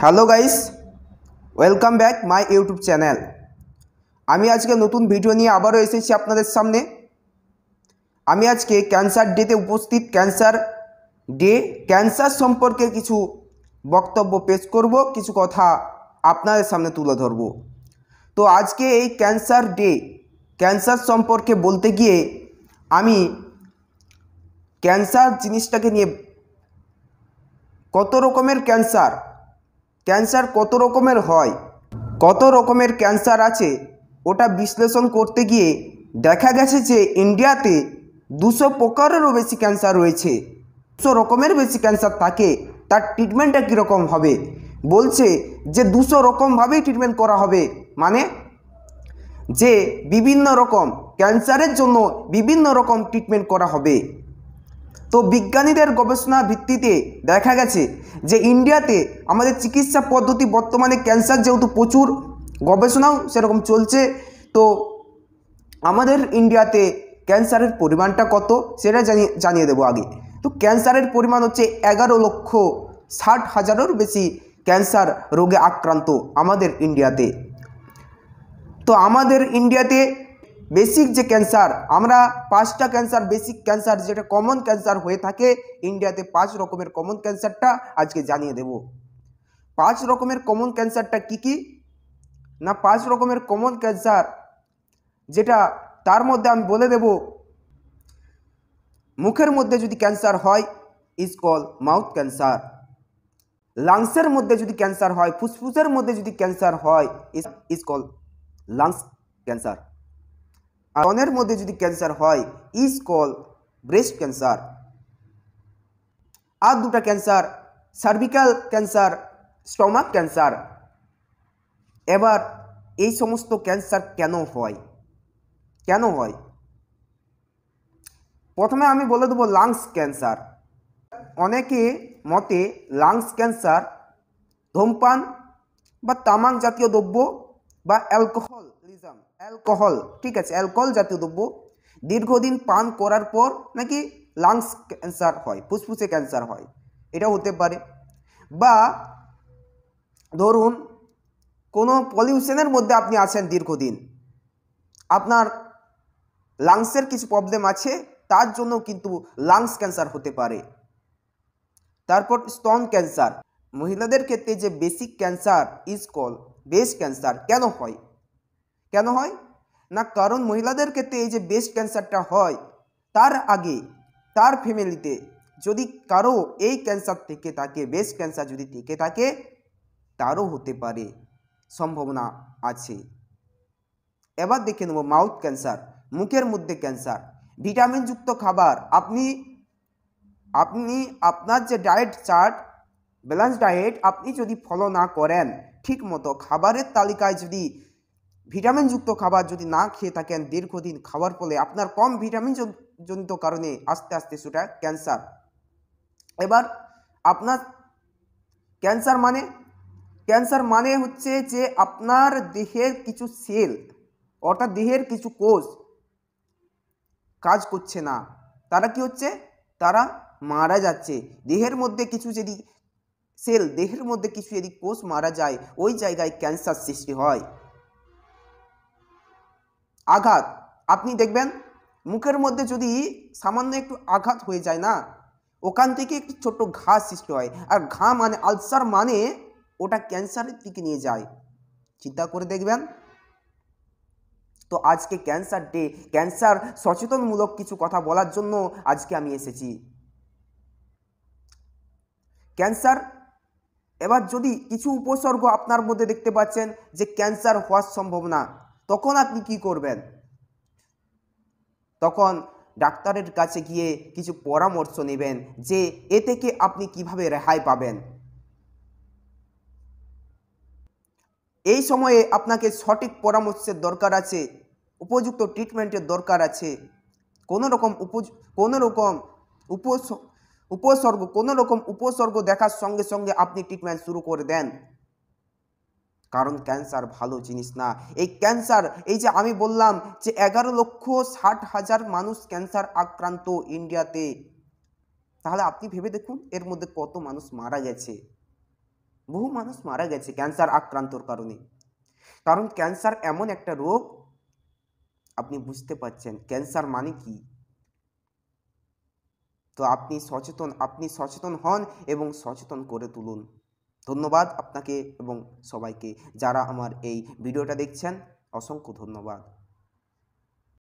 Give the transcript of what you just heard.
Hello guys, welcome back my YouTube channel. আমি আজকে নতুন ভিডিও নিয়ে আবারও এসেছি আপনাদের সামনে। আমি আজকে ক্যান্সার ডেতে উপস্থিত, ক্যান্সার সম্পর্কে কিছু বক্তব্য পেশ করব, কিছু কথা আপনাদের সামনে তুলে ধরব। তো আজকে এই ক্যান্সার সম্পর্কে বলতে গিয়ে আমি ক্যান্সার জিনিসটাকে নিয়ে কত রকমের ক্যান্সার কত রকমের হয়, কত রকমের ক্যান্সার আছে, ওটা বিশ্লেষণ করতে গিয়ে দেখা গেছে যে ইন্ডিয়াতে 200 প্রকারেরও বেশি ক্যান্সার রয়েছে। 200 রকমের বেশি ক্যান্সার থাকে। তার ট্রিটমেন্টটা কীরকম হবে বলছে যে 200 রকমভাবেই ট্রিটমেন্ট করা হবে, মানে যে বিভিন্ন রকম ক্যান্সারের জন্য বিভিন্ন রকম ট্রিটমেন্ট করা হবে। তো বিজ্ঞানীদের গবেষণা ভিত্তিতে দেখা গেছে যে ইন্ডিয়াতে আমাদের চিকিৎসা পদ্ধতি বর্তমানে ক্যান্সার যেহেতু প্রচুর গবেষণাও সেরকম চলছে, তো আমাদের ইন্ডিয়াতে ক্যান্সারের পরিমাণটা কত সেটা জানিয়ে দেবো আগে। তো ক্যান্সারের পরিমাণ হচ্ছে 11,60,000-এর বেশি ক্যান্সার রোগে আক্রান্ত আমাদের ইন্ডিয়াতে। তো আমাদের ইন্ডিয়াতে বেসিক যে ক্যান্সার, আমরা 5টা ক্যান্সার, বেসিক ক্যান্সার যেটা কমন ক্যান্সার হয়ে থাকে ইন্ডিয়াতে, 5 রকমের কমন ক্যান্সারটা আজকে জানিয়ে দেব। 5 রকমের কমন ক্যান্সারটা কি কি না, 5 রকমের কমন ক্যান্সার যেটা, তার মধ্যে আমি বলে দেব। মুখের মধ্যে যদি ক্যান্সার হয় ইজ কল মাউথ ক্যান্সার। লাংসের মধ্যে যদি ক্যান্সার হয়, ফুসফুসের মধ্যে যদি ক্যান্সার হয় ইজ কল লাংস ক্যান্সার। স্তনের মধ্যে যদি ক্যান্সার হয় ইজ কল ব্রেস্ট ক্যান্সার। আর দুটা cancer, cervical cancer, stomach cancer. এবার এই সমস্ত ক্যান্সার কেন হয়, প্রথমে আমি বলে দেবো লাংস ক্যান্সার। অনেকে মতে লাংস ক্যান্সার ধূমপান বা তামাক জাতীয় দ্রব্য বা অ্যালকোহল জাতীয় দ্রব্য দীর্ঘদিন পান করার পর নাকি লাংস ক্যান্সার হয়, ফুসফুসে ক্যান্সার হয়, এটাও হতে পারে। বা ধরুন কোনো পলিউশনের মধ্যে আপনি আছেন দীর্ঘদিন, আপনার লাংসের কিছু প্রবলেম আছে, তার জন্য কিন্তু লাংস ক্যান্সার হতে পারে। তারপর স্তন ক্যান্সার। মহিলাদের ক্ষেত্রে যে basic cancer is call breast cancer. কেন হয় না, কারণ মহিলাদের ক্ষেত্রে এই যে ব্রেস্ট ক্যান্সারটা হয়, তার আগে তার ফ্যামিলিতে যদি কারো এই ক্যান্সার থেকে থাকে, ব্রেস্ট ক্যান্সার যদি থেকে থাকে, তারও হতে পারে, সম্ভাবনা আছে। এবার দেখে নেব মাউথ ক্যান্সার, মুখের মধ্যে ক্যান্সার। ভিটামিনযুক্ত খাবার আপনি আপনার যে ডায়েট চার্ট, ব্যালেন্স ডায়েট আপনি যদি ফলো না করেন ঠিক মতো, খাবারের তালিকায় যদি ভিটামিনযুক্ত খাবার যদি না খেয়ে থাকেন দীর্ঘদিন খাওয়ার ফলে আপনার কম ভিটামিন জনিত কারণে আস্তে আস্তে সেটা ক্যান্সার। এবার আপনার ক্যান্সার মানে হচ্ছে যে আপনার দেহের কিছু সেল, অর্থাৎ দেহের কিছু কোষ কাজ করছে না, তারা কি হচ্ছে, তারা মারা যাচ্ছে। দেহের মধ্যে কিছু যদি সেল, দেহের মধ্যে কিছু যদি কোষ মারা যায়, ওই জায়গায় ক্যান্সার সৃষ্টি হয়। আঘাত, আপনি দেখবেন মুখের মধ্যে যদি সামান্য একটু আঘাত হয়ে যায় না, ওখান থেকে একটি ছোট্ট ঘা সৃষ্টি হয়, আর ঘা মানে আলসার, মানে ওটা ক্যান্সারের দিকে নিয়ে যায়। চিন্তা করে দেখবেন। তো আজকে ক্যান্সার ডে, ক্যান্সার সচেতনমূলক কিছু কথা বলার জন্য আজকে আমি এসেছি। ক্যান্সার, এবার যদি কিছু উপসর্গ আপনার মধ্যে দেখতে পাচ্ছেন যে ক্যান্সার হওয়ার সম্ভাবনা, তখন আপনি কি করবেন? তখন ডাক্তারের কাছে গিয়ে কিছু পরামর্শ নেবেন যে এ থেকে আপনি কিভাবে রেহাই পাবেন। এই সময়ে আপনাকে সঠিক পরামর্শের দরকার আছে, উপযুক্ত ট্রিটমেন্টের দরকার আছে। কোনো রকম উপসর্গ দেখার সঙ্গে সঙ্গে আপনি ট্রিটমেন্ট শুরু করে দেন, কারণ ক্যান্সার ভালো জিনিস না। এই ক্যান্সার, এই যে আমি বললাম যে 11,60,000 মানুষ ক্যান্সার আক্রান্ত ইন্ডিয়াতে, তাহলে আপনি ভেবে দেখুন এর মধ্যে কত মানুষ মারা গেছে। বহু মানুষ মারা গেছে ক্যান্সার আক্রান্তর কারণে। কারণ ক্যান্সার এমন একটা রোগ, আপনি বুঝতে পারছেন ক্যান্সার মানে কি। তো আপনি সচেতন হন এবং সচেতন করে তুলুন। ধন্যবাদ আপনাকে এবং সবাইকে, যারা আমার এই ভিডিওটা দেখছেন, অসংখ্য ধন্যবাদ।